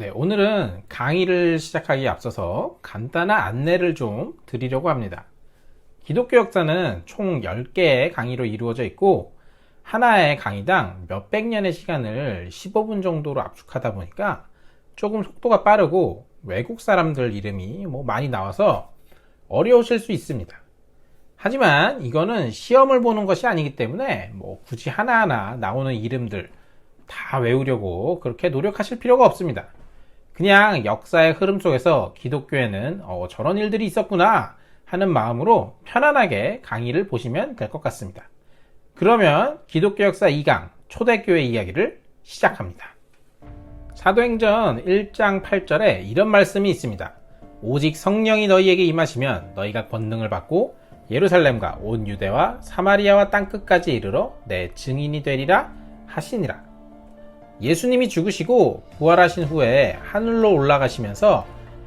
네, 오늘은 강의를 시작하기에 앞서서 간단한 안내를 좀 드리려고 합니다. 기독교 역사는 총 10개의 강의로 이루어져 있고 하나의 강의당 몇백 년의 시간을 15분 정도로 압축하다 보니까 조금 속도가 빠르고 외국 사람들 이름이 많이 나와서 어려우실 수 있습니다. 하지만 이거는 시험을 보는 것이 아니기 때문에 굳이 하나하나 나오는 이름들 다 외우려고 그렇게 노력하실 필요가 없습니다. 그냥 역사의 흐름 속에서 기독교에는 저런 일들이 있었구나 하는 마음으로 편안하게 강의를 보시면 될 것 같습니다. 그러면 기독교 역사 2강 초대교회 이야기를 시작합니다. 사도행전 1장 8절에 이런 말씀이 있습니다. 오직 성령이 너희에게 임하시면 너희가 권능을 받고 예루살렘과 온 유대와 사마리아와 땅끝까지 이르러 내 증인이 되리라 하시니라. 예수님이 죽으시고 부활하신 후에 하늘로 올라가시면서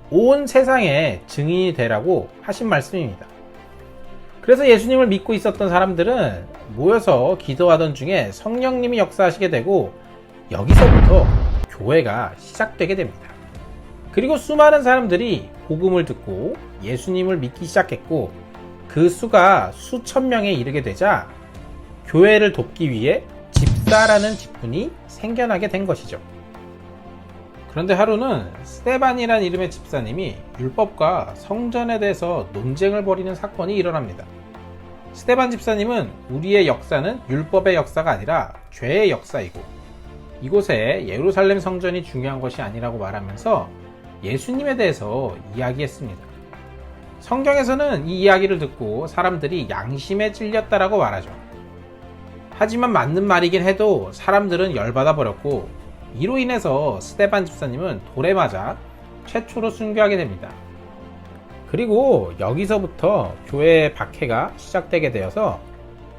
온 세상에 증인이 되라고 하신 말씀입니다. 그래서 예수님을 믿고 있었던 사람들은 모여서 기도하던 중에 성령님이 역사하시게 되고 여기서부터 교회가 시작되게 됩니다. 그리고 수많은 사람들이 복음을 듣고 예수님을 믿기 시작했고 그 수가 수천 명에 이르게 되자 교회를 돕기 위해 집사라는 직분이 생겨나게 된 것이죠. 그런데 하루는 스데반이라는 이름의 집사님이 율법과 성전에 대해서 논쟁을 벌이는 사건이 일어납니다. 스데반 집사님은 우리의 역사는 율법의 역사가 아니라 죄의 역사이고 이곳에 예루살렘 성전이 중요한 것이 아니라고 말하면서 예수님에 대해서 이야기했습니다. 성경에서는 이 이야기를 듣고 사람들이 양심에 찔렸다라고 말하죠. 하지만 맞는 말이긴 해도 사람들은 열받아 버렸고 이로 인해서 스데반 집사님은 돌에 맞아 최초로 순교하게 됩니다. 그리고 여기서부터 교회의 박해가 시작되게 되어서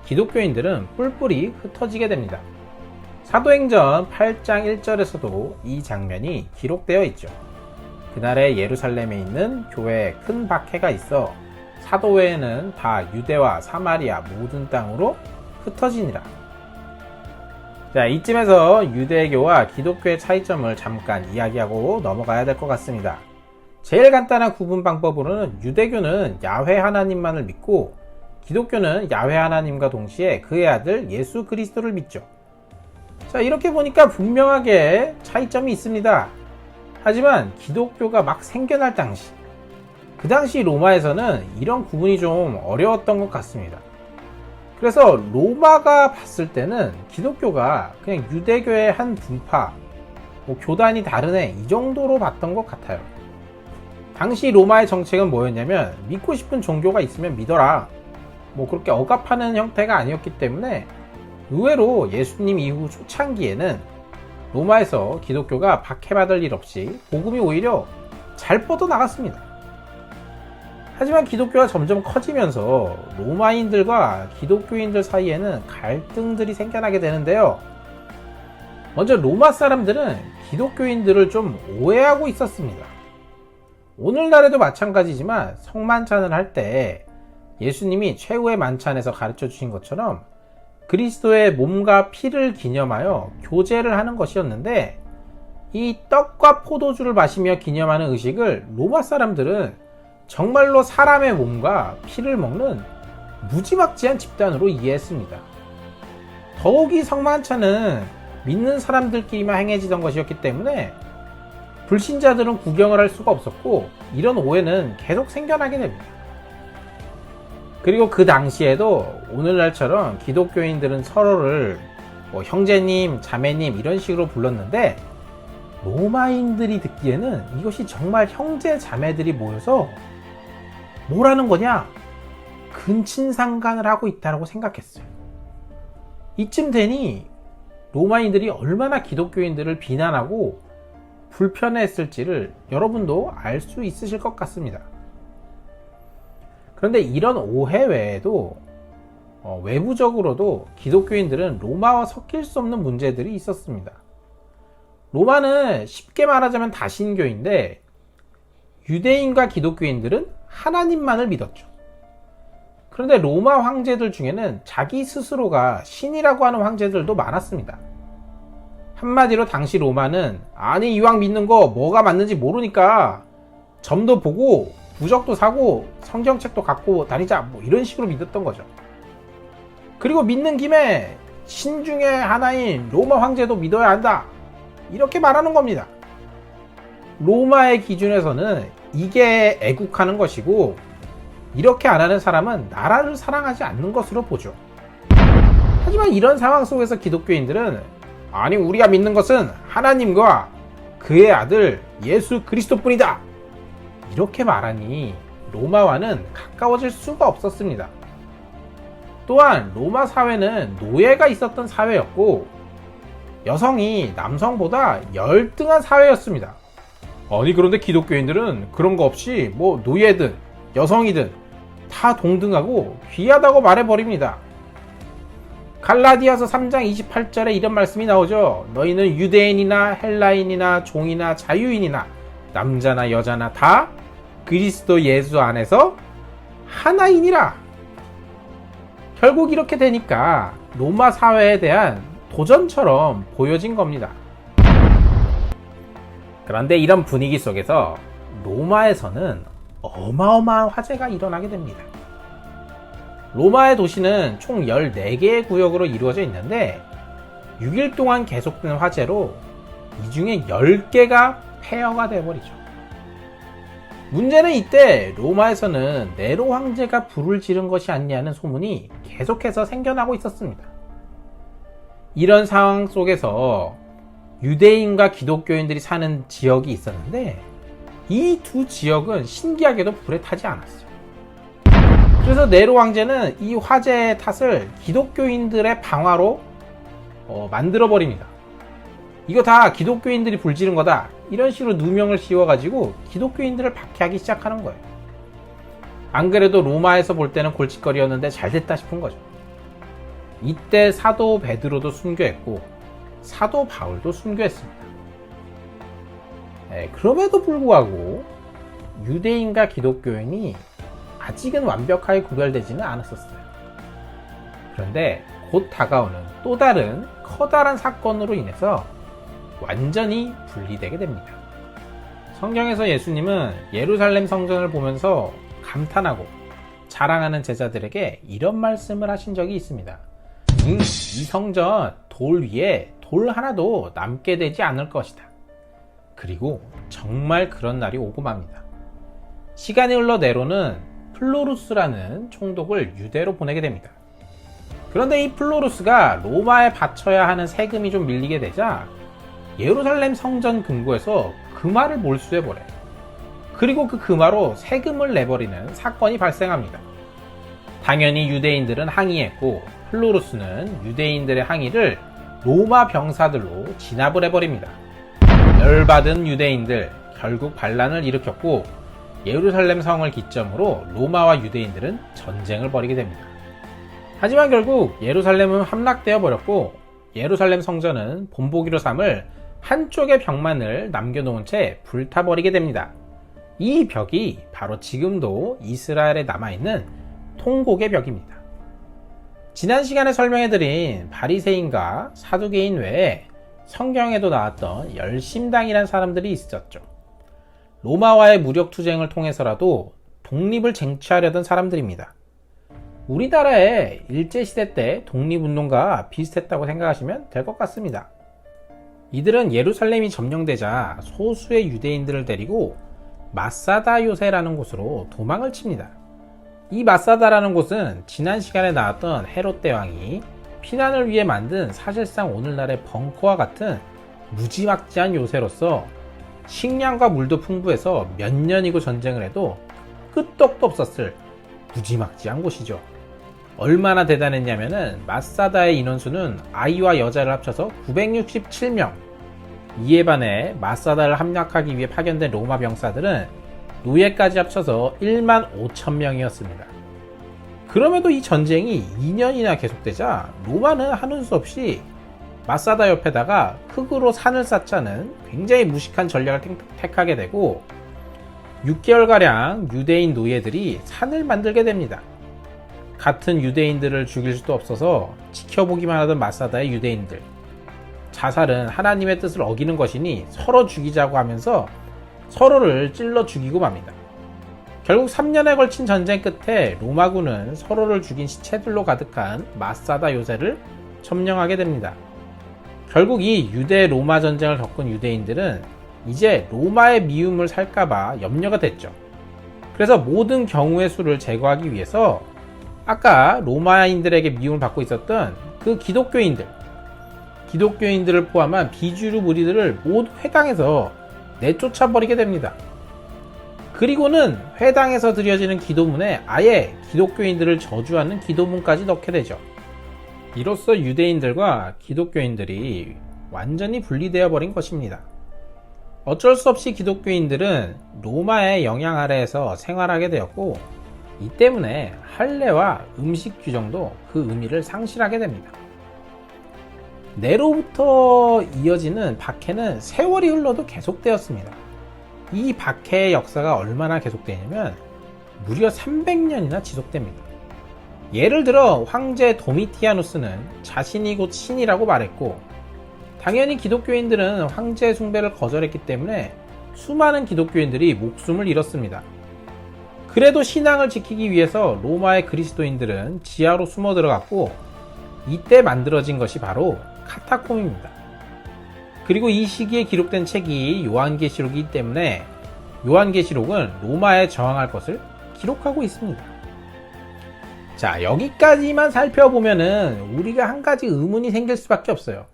기독교인들은 뿔뿔이 흩어지게 됩니다. 사도행전 8장 1절에서도 이 장면이 기록되어 있죠. 그날에 예루살렘에 있는 교회에 큰 박해가 있어 사도회에는 다 유대와 사마리아 모든 땅으로 흩어지니라. 자, 이쯤에서 유대교와 기독교의 차이점을 잠깐 이야기하고 넘어가야 될 것 같습니다. 제일 간단한 구분 방법으로는 유대교는 야훼 하나님만을 믿고 기독교는 야훼 하나님과 동시에 그의 아들 예수 그리스도를 믿죠. 자, 이렇게 보니까 분명하게 차이점이 있습니다. 하지만 기독교가 막 생겨날 당시, 그 당시 로마에서는 이런 구분이 좀 어려웠던 것 같습니다. 그래서 로마가 봤을 때는 기독교가 그냥 유대교의 한 분파, 교단이 다르네 이 정도로 봤던 것 같아요. 당시 로마의 정책은 뭐였냐면 믿고 싶은 종교가 있으면 믿어라, 그렇게 억압하는 형태가 아니었기 때문에 의외로 예수님 이후 초창기에는 로마에서 기독교가 박해받을 일 없이 복음이 오히려 잘 뻗어나갔습니다. 하지만 기독교가 점점 커지면서 로마인들과 기독교인들 사이에는 갈등들이 생겨나게 되는데요. 먼저 로마 사람들은 기독교인들을 좀 오해하고 있었습니다. 오늘날에도 마찬가지지만 성만찬을 할 때 예수님이 최후의 만찬에서 가르쳐 주신 것처럼 그리스도의 몸과 피를 기념하여 교제를 하는 것이었는데 이 떡과 포도주를 마시며 기념하는 의식을 로마 사람들은 정말로 사람의 몸과 피를 먹는 무지막지한 집단으로 이해했습니다. 더욱이 성만찬은 믿는 사람들끼리만 행해지던 것이었기 때문에 불신자들은 구경을 할 수가 없었고 이런 오해는 계속 생겨나게 됩니다. 그리고 그 당시에도 오늘날처럼 기독교인들은 서로를 형제님, 자매님 이런 식으로 불렀는데 로마인들이 듣기에는 이것이 정말 형제, 자매들이 모여서 뭐라는 거냐? 근친상간을 하고 있다고 생각했어요. 이쯤 되니 로마인들이 얼마나 기독교인들을 비난하고 불편해했을지를 여러분도 알 수 있으실 것 같습니다. 그런데 이런 오해 외에도 외부적으로도 기독교인들은 로마와 섞일 수 없는 문제들이 있었습니다. 로마는 쉽게 말하자면 다신교인데 유대인과 기독교인들은 하나님만을 믿었죠. 그런데 로마 황제들 중에는 자기 스스로가 신이라고 하는 황제들도 많았습니다. 한마디로 당시 로마는 아니 이왕 믿는 거 뭐가 맞는지 모르니까 점도 보고 부적도 사고 성경책도 갖고 다니자 뭐 이런 식으로 믿었던 거죠. 그리고 믿는 김에 신중의 하나인 로마 황제도 믿어야 한다 이렇게 말하는 겁니다. 로마의 기준에서는 이게 애국하는 것이고 이렇게 안 하는 사람은 나라를 사랑하지 않는 것으로 보죠. 하지만 이런 상황 속에서 기독교인들은 아니 우리가 믿는 것은 하나님과 그의 아들 예수 그리스도뿐이다 이렇게 말하니 로마와는 가까워질 수가 없었습니다. 또한 로마 사회는 노예가 있었던 사회였고 여성이 남성보다 열등한 사회였습니다. 아니 그런데 기독교인들은 그런 거 없이 뭐 노예든 여성이든 다 동등하고 귀하다고 말해버립니다. 갈라디아서 3장 28절에 이런 말씀이 나오죠. 너희는 유대인이나 헬라인이나 종이나 자유인이나 남자나 여자나 다 그리스도 예수 안에서 하나이니라. 결국 이렇게 되니까 로마 사회에 대한 도전처럼 보여진 겁니다. 그런데 이런 분위기 속에서 로마에서는 어마어마한 화재가 일어나게 됩니다. 로마의 도시는 총 14개의 구역으로 이루어져 있는데 6일 동안 계속되는 화재로 이 중에 10개가 폐허가 되어버리죠. 문제는 이때 로마에서는 네로 황제가 불을 지른 것이 아니냐는 소문이 계속해서 생겨나고 있었습니다. 이런 상황 속에서 유대인과 기독교인들이 사는 지역이 있었는데 이 두 지역은 신기하게도 불에 타지 않았어요. 그래서 네로 황제는 이 화재의 탓을 기독교인들의 방화로 만들어버립니다. 이거 다 기독교인들이 불 지른 거다 이런 식으로 누명을 씌워가지고 기독교인들을 박해하기 시작하는 거예요. 안 그래도 로마에서 볼 때는 골칫거리였는데 잘 됐다 싶은 거죠. 이때 사도 베드로도 순교했고 사도 바울도 순교했습니다. 그럼에도 불구하고 유대인과 기독교인이 아직은 완벽하게 구별되지는 않았었어요. 그런데 곧 다가오는 또 다른 커다란 사건으로 인해서 완전히 분리되게 됩니다. 성경에서 예수님은 예루살렘 성전을 보면서 감탄하고 자랑하는 제자들에게 이런 말씀을 하신 적이 있습니다. 이 성전 돌 위에 돌 하나도 남게 되지 않을 것이다. 그리고 정말 그런 날이 오고 맙니다. 시간이 흘러 네로는 플로루스라는 총독을 유대로 보내게 됩니다. 그런데 이 플로루스가 로마에 바쳐야 하는 세금이 좀 밀리게 되자 예루살렘 성전 금고에서 금화를 몰수해버려요. 그리고 그 금화로 세금을 내버리는 사건이 발생합니다. 당연히 유대인들은 항의했고 플로루스는 유대인들의 항의를 로마 병사들로 진압을 해버립니다. 열받은 유대인들 결국 반란을 일으켰고 예루살렘 성을 기점으로 로마와 유대인들은 전쟁을 벌이게 됩니다. 하지만 결국 예루살렘은 함락되어 버렸고 예루살렘 성전은 본보기로 삼을 한쪽의 벽만을 남겨놓은 채 불타버리게 됩니다. 이 벽이 바로 지금도 이스라엘에 남아있는 통곡의 벽입니다. 지난 시간에 설명해드린 바리새인과 사두개인 외에 성경에도 나왔던 열심당이라는 사람들이 있었죠. 로마와의 무력투쟁을 통해서라도 독립을 쟁취하려던 사람들입니다. 우리나라의 일제시대 때 독립운동과 비슷했다고 생각하시면 될 것 같습니다. 이들은 예루살렘이 점령되자 소수의 유대인들을 데리고 마사다 요새라는 곳으로 도망을 칩니다. 이 마사다라는 곳은 지난 시간에 나왔던 헤롯 대왕이 피난을 위해 만든 사실상 오늘날의 벙커와 같은 무지막지한 요새로서 식량과 물도 풍부해서 몇 년이고 전쟁을 해도 끄떡도 없었을 무지막지한 곳이죠. 얼마나 대단했냐면은 마사다의 인원수는 아이와 여자를 합쳐서 967명. 이에 반해 마사다를 함락하기 위해 파견된 로마 병사들은 노예까지 합쳐서 1만 5천 명이었습니다. 그럼에도 이 전쟁이 2년이나 계속되자 로마는 하는 수 없이 마사다 옆에다가 흙으로 산을 쌓자는 굉장히 무식한 전략을 택하게 되고 6개월가량 유대인 노예들이 산을 만들게 됩니다. 같은 유대인들을 죽일 수도 없어서 지켜보기만 하던 마사다의 유대인들. 자살은 하나님의 뜻을 어기는 것이니 서로 죽이자고 하면서 서로를 찔러 죽이고 맙니다. 결국 3년에 걸친 전쟁 끝에 로마군은 서로를 죽인 시체들로 가득한 마사다 요새를 점령하게 됩니다. 결국 이 유대 로마 전쟁을 겪은 유대인들은 이제 로마의 미움을 살까봐 염려가 됐죠. 그래서 모든 경우의 수를 제거하기 위해서 아까 로마인들에게 미움을 받고 있었던 그 기독교인들을 포함한 비주류 무리들을 모두 회당에서 내쫓아버리게 됩니다. 그리고는 회당에서 드려지는 기도문에 아예 기독교인들을 저주하는 기도문까지 넣게 되죠. 이로써 유대인들과 기독교인들이 완전히 분리되어 버린 것입니다. 어쩔 수 없이 기독교인들은 로마의 영향 아래에서 생활하게 되었고, 이 때문에 할례와 음식 규정도 그 의미를 상실하게 됩니다. 네로부터 이어지는 박해는 세월이 흘러도 계속되었습니다. 이 박해의 역사가 얼마나 계속되냐면 무려 300년이나 지속됩니다. 예를 들어 황제 도미티아누스는 자신이 곧 신이라고 말했고, 당연히 기독교인들은 황제 숭배를 거절했기 때문에 수많은 기독교인들이 목숨을 잃었습니다. 그래도 신앙을 지키기 위해서 로마의 그리스도인들은 지하로 숨어 들어갔고, 이때 만들어진 것이 바로 카타콤입니다. 그리고 이 시기에 기록된 책이 요한계시록이기 때문에 요한계시록은 로마에 저항할 것을 기록하고 있습니다. 자, 여기까지만 살펴보면은 우리가 한 가지 의문이 생길 수밖에 없어요.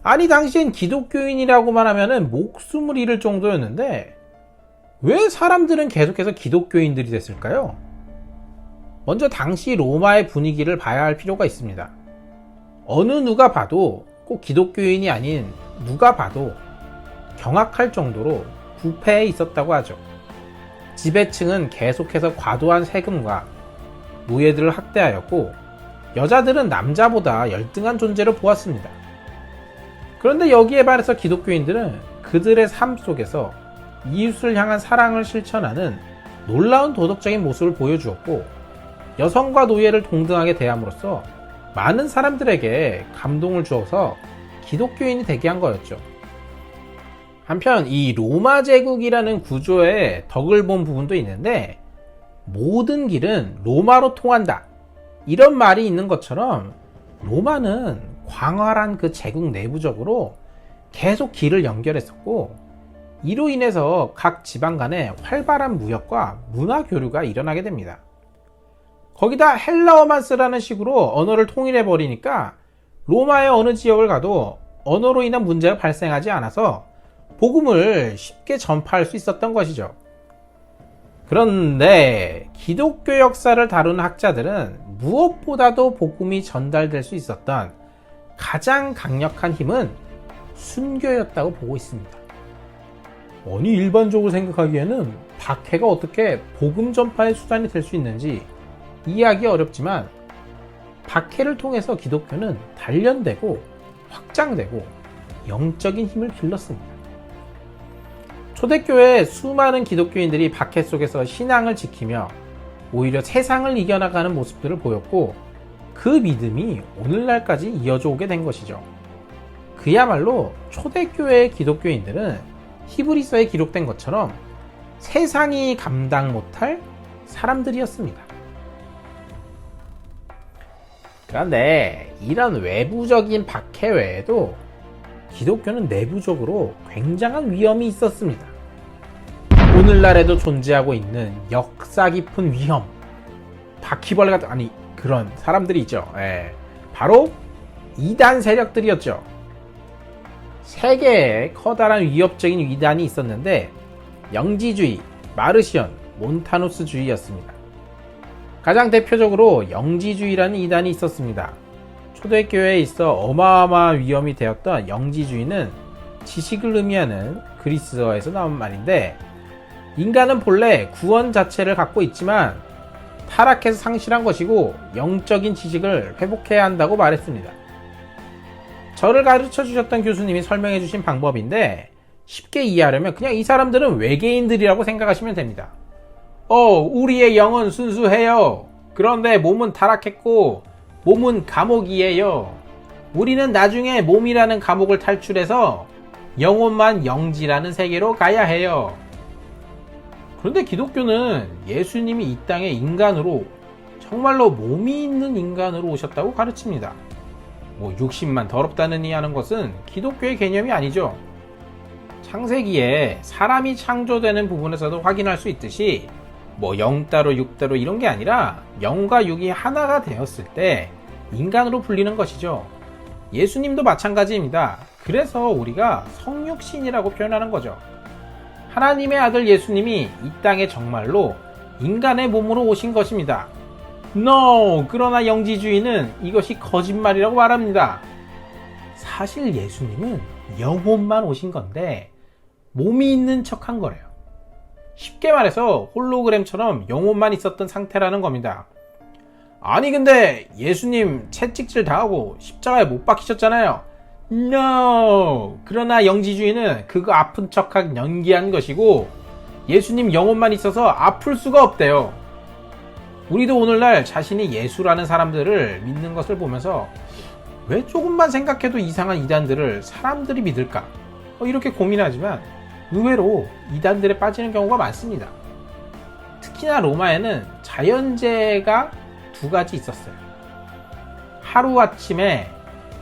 아니, 당시엔 기독교인이라고만 하면은 목숨을 잃을 정도였는데 왜 사람들은 계속해서 기독교인들이 됐을까요? 먼저 당시 로마의 분위기를 봐야 할 필요가 있습니다. 어느 누가 봐도, 꼭 기독교인이 아닌 누가 봐도 경악할 정도로 부패해 있었다고 하죠. 지배층은 계속해서 과도한 세금과 노예들을 학대하였고, 여자들은 남자보다 열등한 존재로 보았습니다. 그런데 여기에 반해서 기독교인들은 그들의 삶 속에서 이웃을 향한 사랑을 실천하는 놀라운 도덕적인 모습을 보여주었고, 여성과 노예를 동등하게 대함으로써 많은 사람들에게 감동을 주어서 기독교인이 되게 한 거였죠. 한편 이 로마 제국이라는 구조에 덕을 본 부분도 있는데, 모든 길은 로마로 통한다, 이런 말이 있는 것처럼 로마는 광활한 그 제국 내부적으로 계속 길을 연결했었고, 이로 인해서 각 지방 간에 활발한 무역과 문화 교류가 일어나게 됩니다. 거기다 헬라어만 쓰라는 식으로 언어를 통일해 버리니까 로마의 어느 지역을 가도 언어로 인한 문제가 발생하지 않아서 복음을 쉽게 전파할 수 있었던 것이죠. 그런데 기독교 역사를 다루는 학자들은 무엇보다도 복음이 전달될 수 있었던 가장 강력한 힘은 순교였다고 보고 있습니다. 아니, 일반적으로 생각하기에는 박해가 어떻게 복음 전파의 수단이 될 수 있는지 이해하기 어렵지만, 박해를 통해서 기독교는 단련되고 확장되고 영적인 힘을 길렀습니다. 초대교회 수많은 기독교인들이 박해 속에서 신앙을 지키며 오히려 세상을 이겨나가는 모습들을 보였고, 그 믿음이 오늘날까지 이어져 오게 된 것이죠. 그야말로 초대교회의 기독교인들은 히브리서에 기록된 것처럼 세상이 감당 못할 사람들이었습니다. 그런데 이런 외부적인 박해 외에도 기독교는 내부적으로 굉장한 위험이 있었습니다. 오늘날에도 존재하고 있는 역사 깊은 위험, 바퀴벌레 같은, 아니, 그런 사람들이 있죠. 바로 이단 세력들이었죠. 세 개의 커다란 위협적인 이단이 있었는데, 영지주의, 마르시온, 몬타누스주의였습니다. 가장 대표적으로 영지주의라는 이단이 있었습니다. 초대교회에 있어 어마어마한 위험이 되었던 영지주의는 지식을 의미하는 그리스어에서 나온 말인데, 인간은 본래 구원 자체를 갖고 있지만 타락해서 상실한 것이고 영적인 지식을 회복해야 한다고 말했습니다. 저를 가르쳐 주셨던 교수님이 설명해 주신 방법인데, 쉽게 이해하려면 그냥 이 사람들은 외계인들이라고 생각하시면 됩니다. 우리의 영은 순수해요. 그런데 몸은 타락했고 몸은 감옥이에요. 우리는 나중에 몸이라는 감옥을 탈출해서 영혼만 영지라는 세계로 가야 해요. 그런데 기독교는 예수님이 이 땅에 인간으로, 정말로 몸이 있는 인간으로 오셨다고 가르칩니다. 육신만 더럽다느니 하는 것은 기독교의 개념이 아니죠. 창세기에 사람이 창조되는 부분에서도 확인할 수 있듯이 영 따로 육 따로 이런 게 아니라 영과 육이 하나가 되었을 때 인간으로 불리는 것이죠. 예수님도 마찬가지입니다. 그래서 우리가 성육신이라고 표현하는 거죠. 하나님의 아들 예수님이 이 땅에 정말로 인간의 몸으로 오신 것입니다. No! 그러나 영지주의는 이것이 거짓말이라고 말합니다. 사실 예수님은 영혼만 오신 건데 몸이 있는 척 한 거래요. 쉽게 말해서 홀로그램처럼 영혼만 있었던 상태라는 겁니다. 아니 근데 예수님 채찍질 당하고 십자가에 못 박히셨잖아요. No! 그러나 영지주의는 그거 아픈 척하기 연기한 것이고 예수님 영혼만 있어서 아플 수가 없대요. 우리도 오늘날 자신이 예수라는 사람들을 믿는 것을 보면서 왜 조금만 생각해도 이상한 이단들을 사람들이 믿을까? 이렇게 고민하지만 의외로 이단들에 빠지는 경우가 많습니다. 특히나 로마에는 자연재해가 두 가지 있었어요. 하루아침에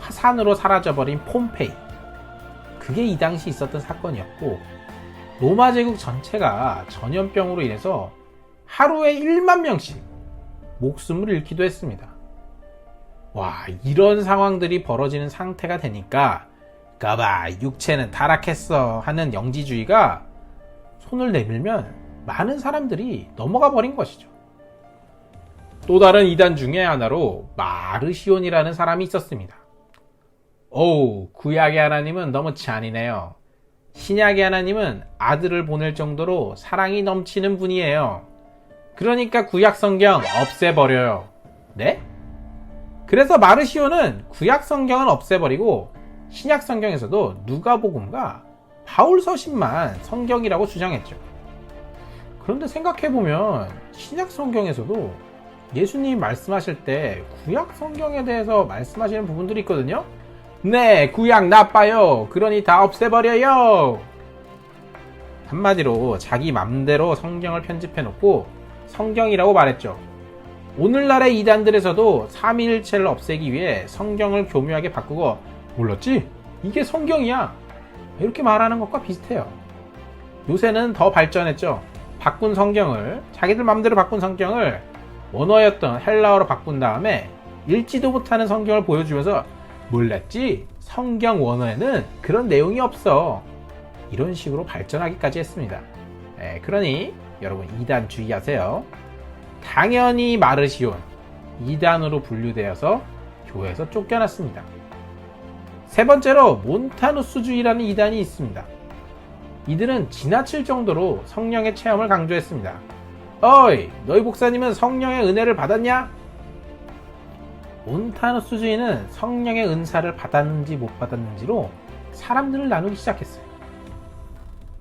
화산으로 사라져버린 폼페이. 그게 이 당시 있었던 사건이었고, 로마 제국 전체가 전염병으로 인해서 하루에 1만 명씩 목숨을 잃기도 했습니다. 이런 상황들이 벌어지는 상태가 되니까 가봐 육체는 타락했어 하는 영지주의가 손을 내밀면 많은 사람들이 넘어가 버린 것이죠. 또 다른 이단 중에 하나로 마르시온이라는 사람이 있었습니다. 구약의 하나님은 너무 잔인해요. 신약의 하나님은 아들을 보낼 정도로 사랑이 넘치는 분이에요. 그러니까 구약 성경 없애버려요. 네? 그래서 마르시온은 구약 성경은 없애버리고 신약 성경에서도 누가복음과 바울서신만 성경이라고 주장했죠. 그런데 생각해보면 신약 성경에서도 예수님이 말씀하실 때 구약 성경에 대해서 말씀하시는 부분들이 있거든요. 네, 구약 나빠요. 그러니 다 없애버려요. 한마디로 자기 맘대로 성경을 편집해놓고 성경이라고 말했죠. 오늘날의 이단들에서도 삼위일체를 없애기 위해 성경을 교묘하게 바꾸고 몰랐지? 이게 성경이야. 이렇게 말하는 것과 비슷해요. 요새는 더 발전했죠. 바꾼 성경을, 자기들 맘대로 바꾼 성경을 원어였던 헬라어로 바꾼 다음에 읽지도 못하는 성경을 보여주면서 몰랐지? 성경 원어에는 그런 내용이 없어. 이런 식으로 발전하기까지 했습니다. 그러니 여러분 이단 주의하세요. 당연히 마르시온, 이단으로 분류되어서 교회에서 쫓겨났습니다. 세 번째로 몬타누스주의라는 이단이 있습니다. 이들은 지나칠 정도로 성령의 체험을 강조했습니다. 어이, 너희 목사님은 성령의 은혜를 받았냐? 몬타누스주의는 성령의 은사를 받았는지 못 받았는지로 사람들을 나누기 시작했어요.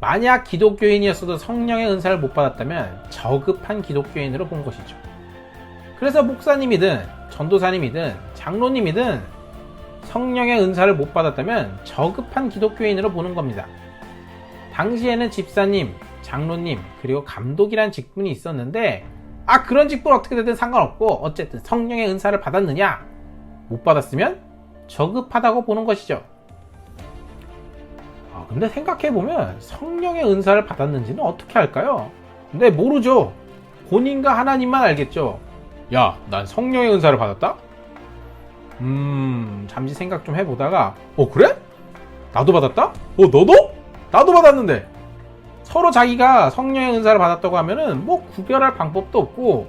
만약 기독교인이었어도 성령의 은사를 못 받았다면 저급한 기독교인으로 본 것이죠. 그래서 목사님이든 전도사님이든 장로님이든 성령의 은사를 못 받았다면 저급한 기독교인으로 보는 겁니다. 당시에는 집사님, 장로님, 그리고 감독이란 직분이 있었는데 그런 직분 어떻게 되든 상관없고 어쨌든 성령의 은사를 받았느냐? 못 받았으면 저급하다고 보는 것이죠. 근데 생각해보면 성령의 은사를 받았는지는 어떻게 알까요? 근데 모르죠. 본인과 하나님만 알겠죠. 야, 난 성령의 은사를 받았다? 잠시 생각 좀 해보다가 그래? 나도 받았다? 너도? 나도 받았는데. 서로 자기가 성령의 은사를 받았다고 하면은 구별할 방법도 없고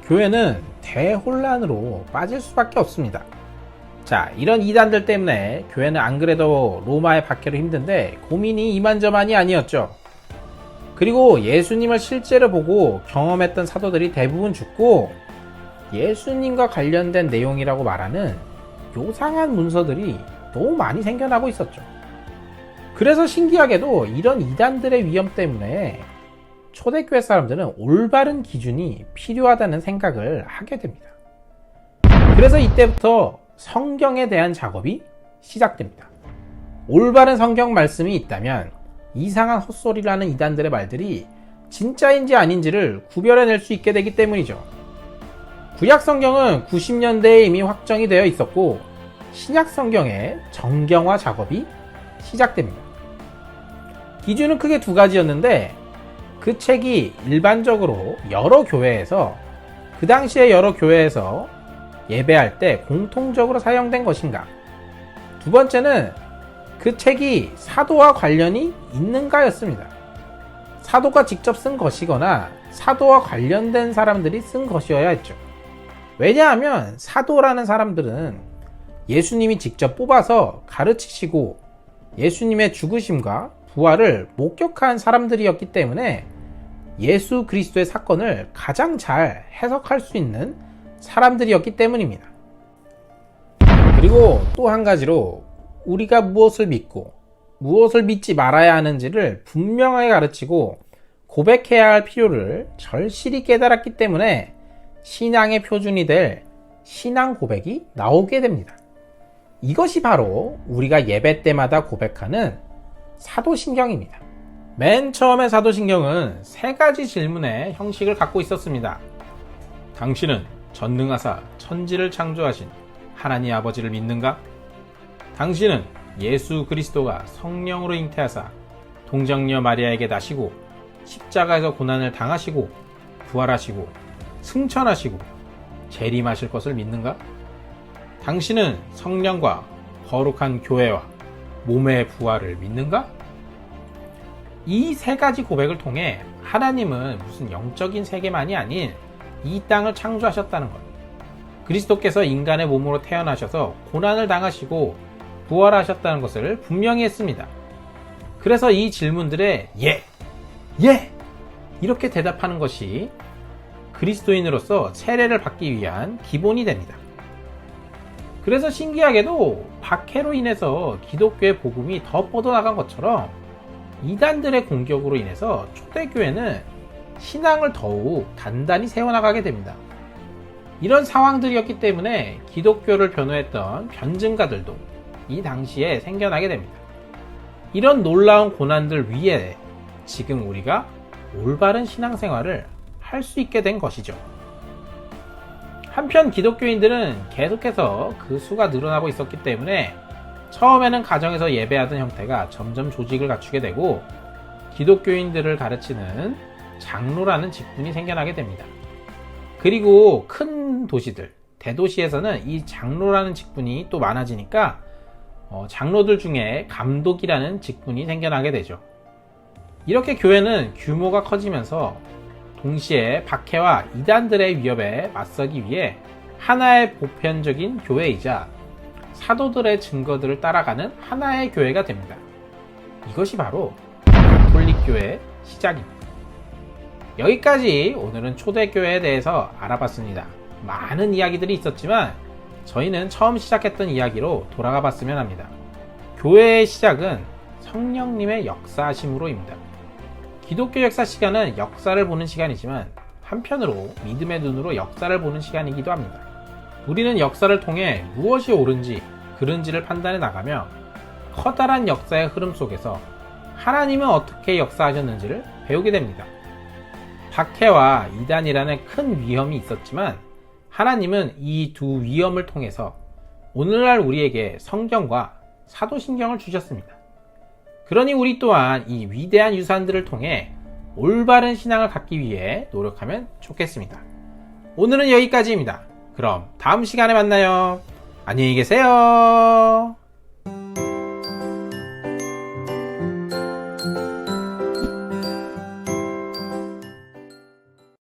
교회는 대혼란으로 빠질 수밖에 없습니다. 자, 이런 이단들 때문에 교회는 안 그래도 로마의 박해로 힘든데 고민이 이만저만이 아니었죠. 그리고 예수님을 실제로 보고 경험했던 사도들이 대부분 죽고 예수님과 관련된 내용이라고 말하는 요상한 문서들이 너무 많이 생겨나고 있었죠. 그래서 신기하게도 이런 이단들의 위험 때문에 초대교회 사람들은 올바른 기준이 필요하다는 생각을 하게 됩니다. 그래서 이때부터 성경에 대한 작업이 시작됩니다. 올바른 성경 말씀이 있다면 이상한 헛소리라는 이단들의 말들이 진짜인지 아닌지를 구별해낼 수 있게 되기 때문이죠. 구약 성경은 90년대에 이미 확정이 되어 있었고 신약 성경의 정경화 작업이 시작됩니다. 기준은 크게 두 가지였는데 그 책이 일반적으로 여러 교회에서 그 당시에 여러 교회에서 예배할 때 공통적으로 사용된 것인가, 두 번째는 그 책이 사도와 관련이 있는가였습니다. 사도가 직접 쓴 것이거나 사도와 관련된 사람들이 쓴 것이어야 했죠. 왜냐하면 사도라는 사람들은 예수님이 직접 뽑아서 가르치시고 예수님의 죽으심과 부활을 목격한 사람들이었기 때문에 예수 그리스도의 사건을 가장 잘 해석할 수 있는 사람들이었기 때문입니다. 그리고 또 한 가지로 우리가 무엇을 믿고 무엇을 믿지 말아야 하는지를 분명하게 가르치고 고백해야 할 필요를 절실히 깨달았기 때문에 신앙의 표준이 될 신앙 고백이 나오게 됩니다. 이것이 바로 우리가 예배 때마다 고백하는 사도신경입니다. 맨 처음에 사도신경은 세 가지 질문의 형식을 갖고 있었습니다. 당신은 전능하사 천지를 창조하신 하나님 아버지를 믿는가? 당신은 예수 그리스도가 성령으로 잉태하사 동정녀 마리아에게 나시고 십자가에서 고난을 당하시고 부활하시고 승천하시고 재림하실 것을 믿는가? 당신은 성령과 거룩한 교회와 몸의 부활을 믿는가? 이 세 가지 고백을 통해 하나님은 무슨 영적인 세계만이 아닌 이 땅을 창조하셨다는 것, 그리스도께서 인간의 몸으로 태어나셔서 고난을 당하시고 부활하셨다는 것을 분명히 했습니다. 그래서 이 질문들에 예! 이렇게 대답하는 것이 그리스도인으로서 세례를 받기 위한 기본이 됩니다. 그래서 신기하게도 박해로 인해서 기독교의 복음이 더 뻗어나간 것처럼 이단들의 공격으로 인해서 초대교회는 신앙을 더욱 단단히 세워나가게 됩니다. 이런 상황들이었기 때문에 기독교를 변호했던 변증가들도 이 당시에 생겨나게 됩니다. 이런 놀라운 고난들 위에 지금 우리가 올바른 신앙생활을 할 수 있게 된 것이죠. 한편 기독교인들은 계속해서 그 수가 늘어나고 있었기 때문에 처음에는 가정에서 예배하던 형태가 점점 조직을 갖추게 되고 기독교인들을 가르치는 장로라는 직분이 생겨나게 됩니다. 그리고 큰 도시들, 대도시에서는 이 장로라는 직분이 또 많아지니까 장로들 중에 감독이라는 직분이 생겨나게 되죠. 이렇게 교회는 규모가 커지면서 동시에 박해와 이단들의 위협에 맞서기 위해 하나의 보편적인 교회이자 사도들의 증거들을 따라가는 하나의 교회가 됩니다. 이것이 바로 가톨릭교회의 시작입니다. 여기까지 오늘은 초대교회에 대해서 알아봤습니다. 많은 이야기들이 있었지만 저희는 처음 시작했던 이야기로 돌아가 봤으면 합니다. 교회의 시작은 성령님의 역사하심으로입니다. 기독교 역사 시간은 역사를 보는 시간이지만 한편으로 믿음의 눈으로 역사를 보는 시간이기도 합니다. 우리는 역사를 통해 무엇이 옳은지 그른지를 판단해 나가며 커다란 역사의 흐름 속에서 하나님은 어떻게 역사하셨는지를 배우게 됩니다. 박해와 이단이라는 큰 위험이 있었지만 하나님은 이 두 위험을 통해서 오늘날 우리에게 성경과 사도신경을 주셨습니다. 그러니 우리 또한 이 위대한 유산들을 통해 올바른 신앙을 갖기 위해 노력하면 좋겠습니다. 오늘은 여기까지입니다. 그럼 다음 시간에 만나요. 안녕히 계세요.